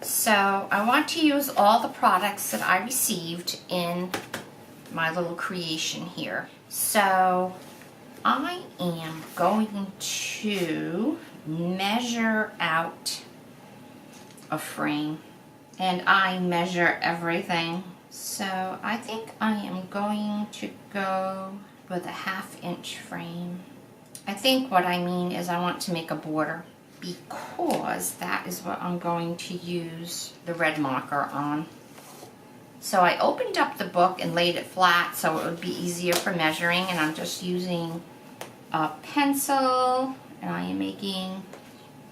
So I want to use all the products that I received in my little creation here. So I am going to measure out a frame, and I measure everything. So I think I am going to go with a 1/2 inch frame. I think what I mean is I want to make a border, because that is what I'm going to use the red marker on. So I opened up the book and laid it flat so it would be easier for measuring, and I'm just using a pencil, and I am making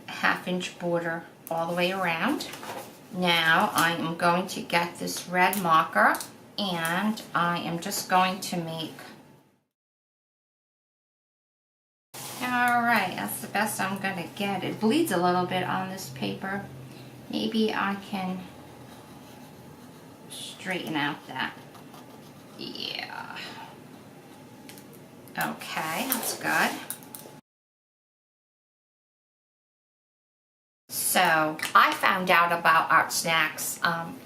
a 1/2 inch border all the way around. Now I am going to get this red marker, and I am just going to make. Alright, that's the best I'm going to get. It bleeds a little bit on this paper. Maybe I can straighten out that. Yeah. Okay, that's good. So, I found out about Art Snacks on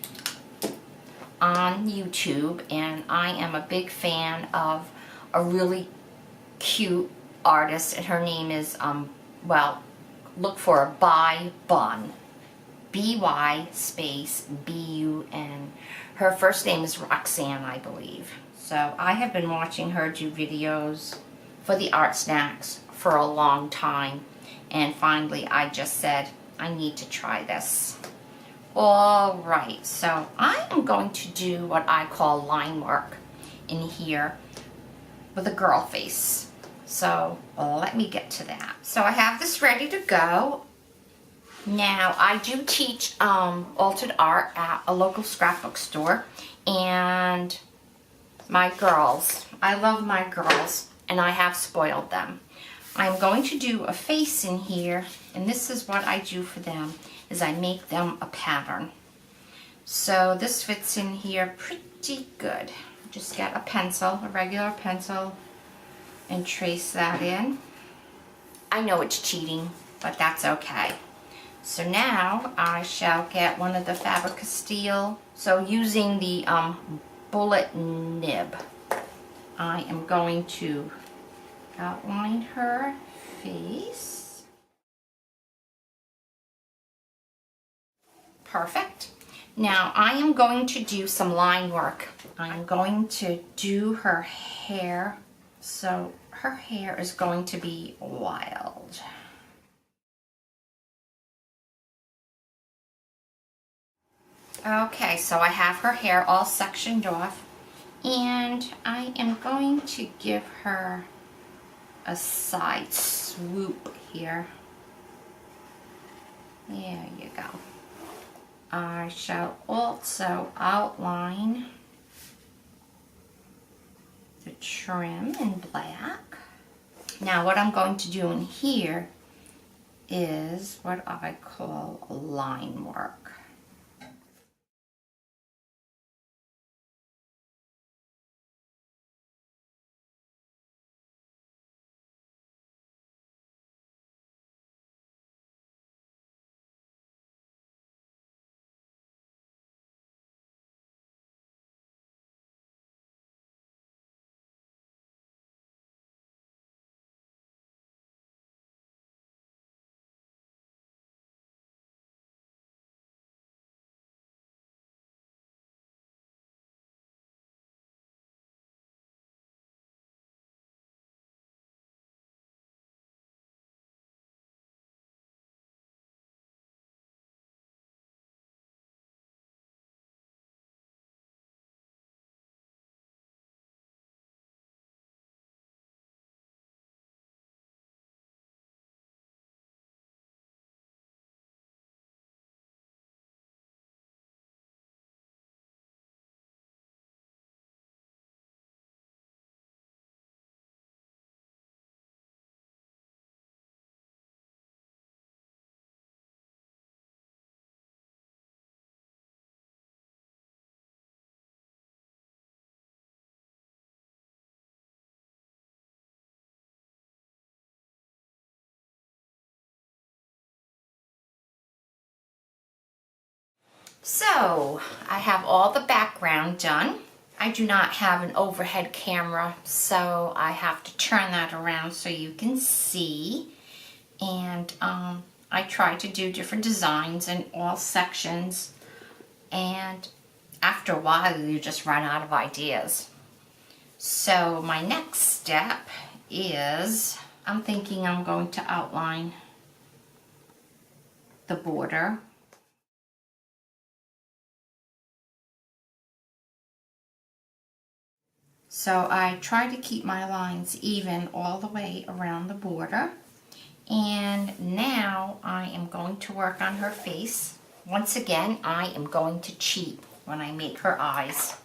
YouTube, and I am a big fan of a really cute artist, and her name is, well, look for By Bun. B-Y space B-U-N. Her first name is Roxanne, I believe. So I have been watching her do videos for the Art Snacks for a long time, and finally I just said, I need to try this. Alright, so I am going to do what I call line work in here with a girl face. So let me get to that. So I have this ready to go. Now, I do teach altered art at a local scrapbook store, and my girls, I love my girls, and I have spoiled them. I'm going to do a face in here, and this is what I do for them, is I make them a pattern. So this fits in here pretty good. Just get a pencil, a regular pencil, and trace that in. I know it's cheating, but that's okay. So now I shall get one of the Faber-Castell. So using the bullet nib, I am going to outline her face. Perfect. Now I am going to do some line work. I'm going to do her hair. So her hair is going to be wild. Okay, so I have her hair all sectioned off, and I am going to give her a side swoop here. There you go. I shall also outline the trim in black. Now what I'm going to do in here is what I call line work. So I have all the background done. I do not have an overhead camera, so I have to turn that around so you can see. And I try to do different designs in all sections, and after a while you just run out of ideas. So my next step is, I'm thinking I'm going to outline the border. So I try to keep my lines even all the way around the border. And now I am going to work on her face. Once again, I am going to cheat when I make her eyes.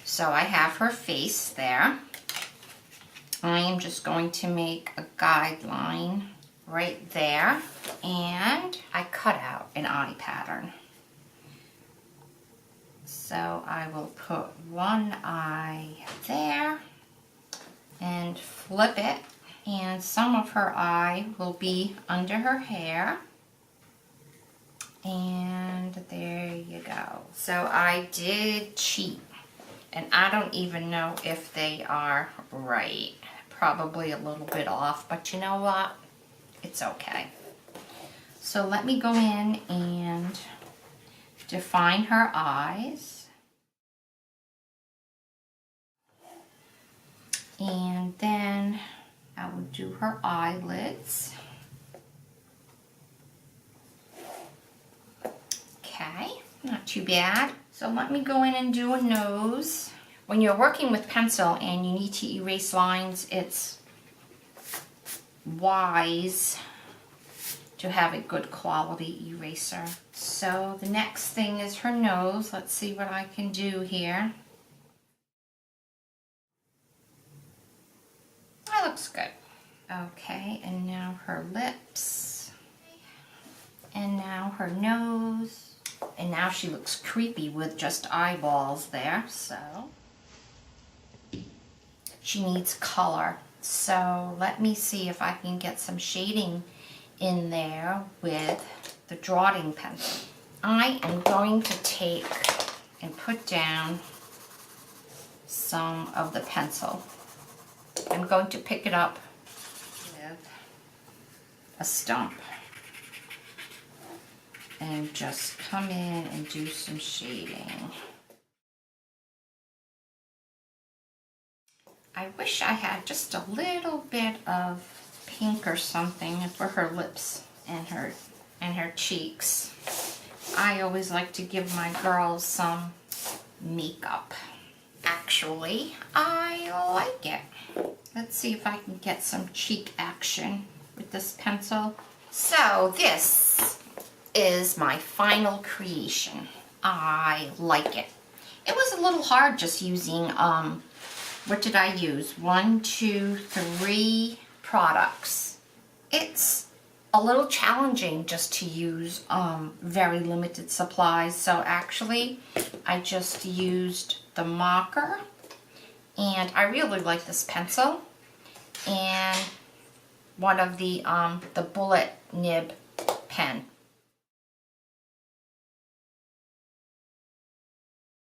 So I have her face there. I am just going to make a guideline right there, and I cut out an eye pattern. So I will put one eye there and flip it, and some of her eye will be under her hair. And there you go. So I did cheat, and I don't even know if they are right. Probably a little bit off, but you know what? It's okay. So let me go in and define her eyes. And then I will do her eyelids. Okay, not too bad. So let me go in and do a nose. When you're working with pencil and you need to erase lines, it's wise to have a good quality eraser. So the next thing is her nose. Let's see what I can do here. That looks good. Okay, and now her lips. And now her nose. And now she looks creepy with just eyeballs there, so she needs color. So let me see if I can get some shading in there with the drawing pencil. I am going to take and put down some of the pencil. I'm going to pick it up with a stump and just come in and do some shading. I wish I had just a little bit of pink or something for her lips and her cheeks. I always like to give my girls some makeup. Actually, I like it. Let's see if I can get some cheek action with this pencil. So this is my final creation. I like it. It was a little hard just using, what did I use? 1, 2, 3 products. It's a little challenging just to use very limited supplies. So actually, I just used the marker, and I really like this pencil, and one of the bullet nib pen.